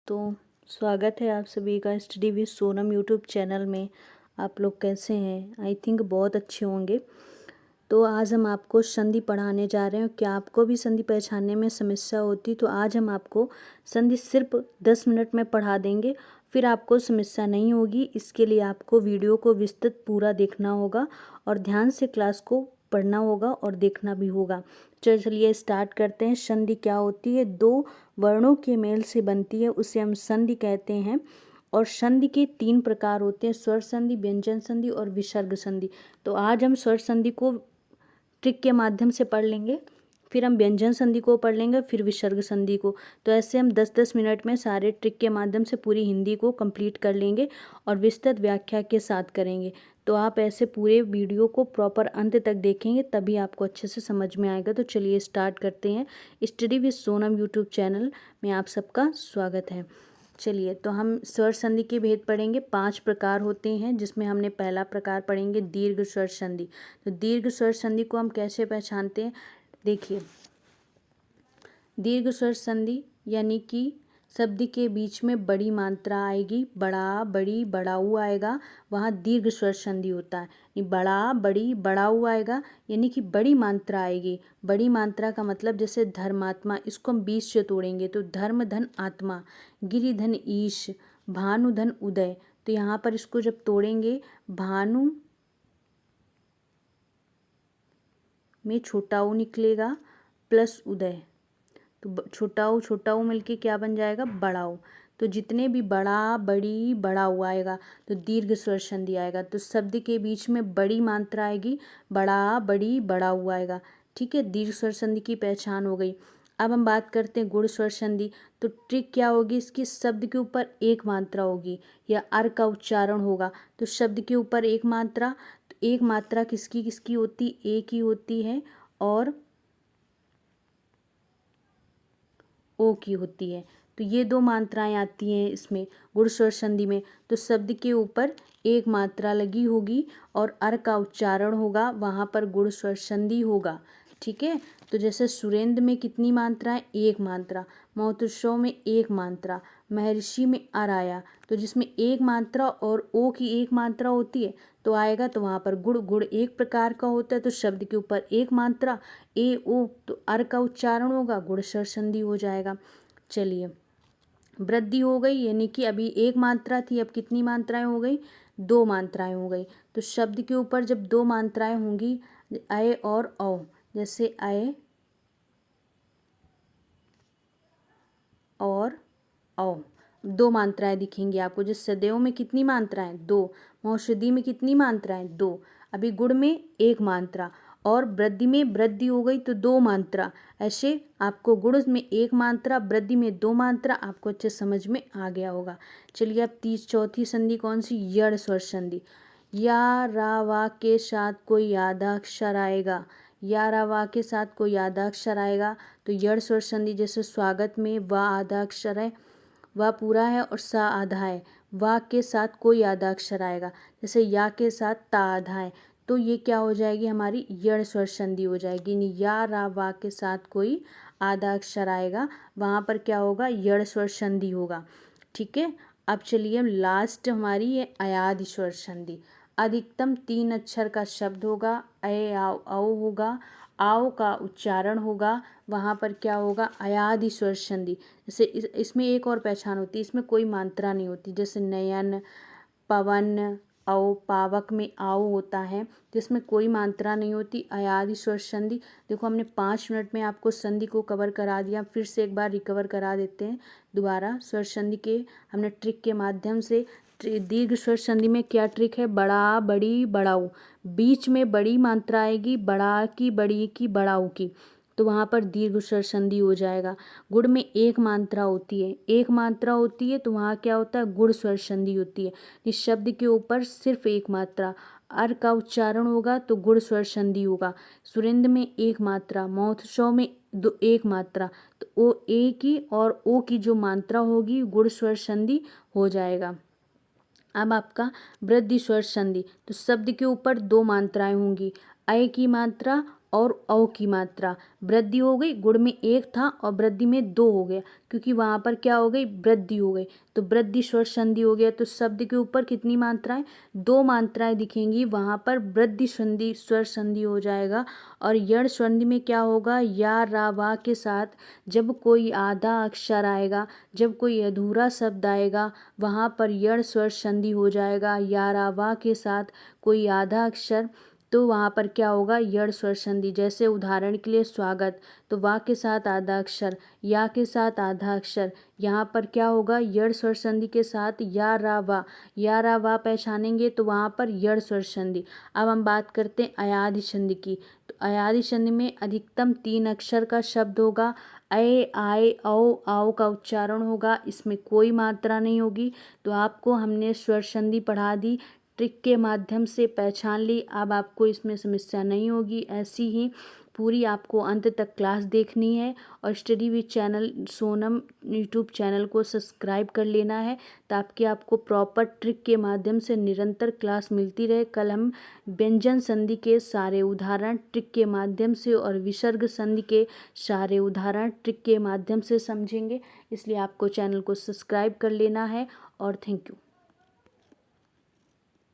तो स्वागत है आप सभी का study with Sonam YouTube channel में। आप लोग कैसे हैं? आई थिंक बहुत अच्छे होंगे। तो आज हम आपको संधि पढ़ाने जा रहे हैं। क्या आपको भी संधि पहचानने में समस्या होती तो आज हम आपको संधि सिर्फ 10 मिनट में पढ़ा देंगे, फिर आपको समस्या नहीं होगी। इसके लिए आपको वीडियो को विस्तृत पूरा देखना होगा और ध्यान से क्लास को पढ़ना होगा और देखना भी होगा। चलिए स्टार्ट करते हैं। संधि क्या होती है? दो वर्णों के मेल से बनती है, उसे हम संधि कहते हैं। और संधि के 3 प्रकार होते हैं: स्वर संधि, व्यंजन संधि और विसर्ग संधि। तो आज हम स्वर संधि को ट्रिक के माध्यम से पढ़ लेंगे, फिर हम व्यंजन संधि को पढ़ लेंगे, फिर विसर्ग संधि को। तो ऐसे हम 10-10 मिनट में सारे ट्रिक के माध्यम से पूरी हिंदी को कंप्लीट कर लेंगे और विस्तृत व्याख्या के साथ करेंगे। तो आप ऐसे पूरे वीडियो को प्रॉपर अंत तक देखेंगे, तभी आपको अच्छे से समझ में आएगा। तो चलिए स्टार्ट करते हैं। Study with Sonam YouTube channel में आप सबका स्वागत है। चलिए तो हम स्वर संधि के भेद पढ़ेंगे। 5 प्रकार होते हैं, जिसमें हमने पहला प्रकार पढ़ेंगे दीर्घ स्वर संधि। तो दीर्घ स्वर संधि को हम कैसे पहचानते हैं? देखिए, दीर्घ स्वर संधि यानी कि शब्द के बीच में बड़ी मात्रा आएगी, बड़ा, बड़ी, बड़ाऊ आएगा, वहाँ दीर्घ स्वर संधि होता है। बड़ा, बड़ी, बड़ाऊ आएगा यानी कि बड़ी मात्रा आएगी। बड़ी मात्रा का मतलब जैसे धर्मात्मा, इसको हम 20 से तोड़ेंगे तो धर्म धन आत्मा, गिरिधन ईश, भानु धन उदय। तो यहाँ पर इसको जब तोड़ेंगे, भानु में छोटा ऊ निकलेगा प्लस उदय, तो छोटा ऊ मिलके क्या बन जाएगा? बड़ा ऊ। तो जितने भी बड़ा, बड़ी, बड़ा ऊ आएगा तो दीर्घ स्वर संधि आएगा। तो शब्द के बीच में बड़ी मात्रा आएगी, बड़ा, बड़ी, बड़ा ऊ आएगा। ठीक है, दीर्घ स्वर संधि की पहचान हो गई। अब हम बात करते हैं गुण स्वर संधि। तो ट्रिक क्या होगी इसकी? शब्द के ऊपर एक मात्रा होगी या अर का उच्चारण होगा। तो शब्द के ऊपर एक मात्रा, तो एक मात्रा किसकी किसकी होती? एक ही होती है और ओ की होती है। तो ये 2 मात्राएं आती हैं इसमें गुण स्वर संधि में। तो शब्द के ऊपर एक मात्रा लगी होगी और अर का उच्चारण होगा, वहाँ पर गुण स्वर संधि होगा। ठीक है, तो जैसे सुरेंद्र में कितनी मात्राएं? एक मात्रा। महोत्सव में एक मात्रा। महर्षि में अर आया, तो जिसमें एक मात्रा और ओ की एक मात्रा होती है तो आएगा, तो वहाँ पर गुड़ गुड़ एक प्रकार का होता है। तो शब्द के ऊपर एक मात्रा ए ओ, तो अर का उच्चारण होगा, गुण स्वर संधि हो जाएगा। चलिए, वृद्धि हो गई यानी कि अभी एक मात्रा थी, अब कितनी मात्राएं हो गई? 2 मात्राएं हो गई। तो शब्द के ऊपर जब 2 मात्राएं होंगी, अय और औ, जैसे अय और औ, 2 मात्राएं दिखेंगी आपको। जैसे सदैव में कितनी मात्राएं? 2। मौषधि में कितनी मात्राएं? 2। अभी गुण में एक मात्रा और वृद्धि में वृद्धि हो गई तो 2 मात्रा। ऐसे आपको गुण में एक मात्रा, वृद्धि में 2 मात्रा, आपको अच्छे समझ में आ गया होगा। चलिए अब चौथी संधि कौन सी? यड़ स्वर संधि। या रा वा के साथ कोई यादाक्षर आएगा, या रा वा के साथ कोई आधा अक्षर आएगा तो यड़ स्वर संधि। जैसे स्वागत में वा आधा अक्षर है, वा पूरा है और सा आधा है, वा के साथ कोई आधा अक्षर आएगा। जैसे या के साथ ता आधा है, तो ये क्या हो जाएगी? हमारी यड़ स्वर संधि हो जाएगी। यानी या रा वा के साथ कोई आधा अक्षर आएगा, वहाँ पर क्या होगा? यड़ स्वर संधि होगा। ठीक है, अब चलिए लास्ट हमारी है अयादि स्वर संधि। अधिकतम 3 अक्षर का शब्द होगा, अय आओ औ होगा, आओ का उच्चारण होगा, वहाँ पर क्या होगा? अयादि स्वर संधि। जैसे इसमें एक और पहचान होती है, इसमें कोई मात्रा नहीं होती। जैसे नयन, पवन, औ, पावक में आओ होता है, जिसमें कोई मात्रा नहीं होती। अयादि स्वर संधि। देखो हमने 5 मिनट में आपको संधि को कवर करा दिया, फिर से एक बार रिकवर करा देते हैं दोबारा। स्वर संधि के हमने ट्रिक के माध्यम से, दीर्घ स्वर संधि में क्या ट्रिक है? बड़ा, बड़ी, बड़ाऊ, बीच में बड़ी मात्रा आएगी, बड़ा की, बड़ी की, बड़ाऊ की, तो वहाँ पर दीर्घ स्वर संधि हो जाएगा। गुण में एक मात्रा होती है, एक मात्रा होती है तो वहाँ क्या होता है? गुण स्वर संधि होती है। इस शब्द के ऊपर सिर्फ एक मात्रा, अर का उच्चारण होगा तो गुण स्वर संधि होगा। सुरेंद्र में एक मात्रा, महोत्सव में एक मात्रा, तो ओ ए की और ओ की जो मात्रा होगी गुण स्वर संधि हो जाएगा। अब आपका वृद्धि स्वर संधि। तो शब्द के ऊपर 2 मात्राएं होंगी, अय की मात्रा और औ की मात्रा। वृद्धि हो गई, गुण में 1 था और वृद्धि में 2 हो गया, क्योंकि वहाँ पर क्या हो गई, वृद्धि हो गई। तो वृद्धि स्वर संधि हो गया। तो शब्द के ऊपर कितनी मात्राएं, 2 मात्राएं दिखेंगी, वहाँ पर वृद्धि संधि स्वर संधि हो जाएगा। और यण संधि में क्या होगा, या रा वा के साथ जब कोई आधा अक्षर आएगा, जब कोई अधूरा शब्द आएगा, वहाँ पर यण स्वर संधि हो जाएगा। या रा वा के साथ कोई आधा अक्षर, तो वहाँ पर क्या होगा, यण स्वर संधि। जैसे उदाहरण के लिए स्वागत, तो वा के साथ आधा अक्षर, या के साथ आधा अक्षर, यहाँ पर क्या होगा, यण स्वर संधि के साथ या रा वा पहचानेंगे तो वहाँ पर यण स्वर संधि। अब हम बात करते हैं अयादि संधि की। तो अयादि संधि में अधिकतम 3 अक्षर का शब्द होगा। ऐ आए औ आओ का उच्चारण होगा, इसमें कोई मात्रा नहीं होगी। तो आपको हमने स्वर संधि पढ़ा दी, ट्रिक के माध्यम से पहचान ली। अब आपको इसमें समस्या नहीं होगी। ऐसी ही पूरी आपको अंत तक क्लास देखनी है। और study with channel Sonam YouTube channel को सब्सक्राइब कर लेना है, ताकि आपको प्रॉपर ट्रिक के माध्यम से निरंतर क्लास मिलती रहे। कल हम व्यंजन संधि के सारे उदाहरण ट्रिक के माध्यम से और विसर्ग संधि के सारे उदाहरण ट्रिक के माध्यम से समझेंगे। इसलिए आपको चैनल को सब्सक्राइब कर लेना है। और थैंक यू।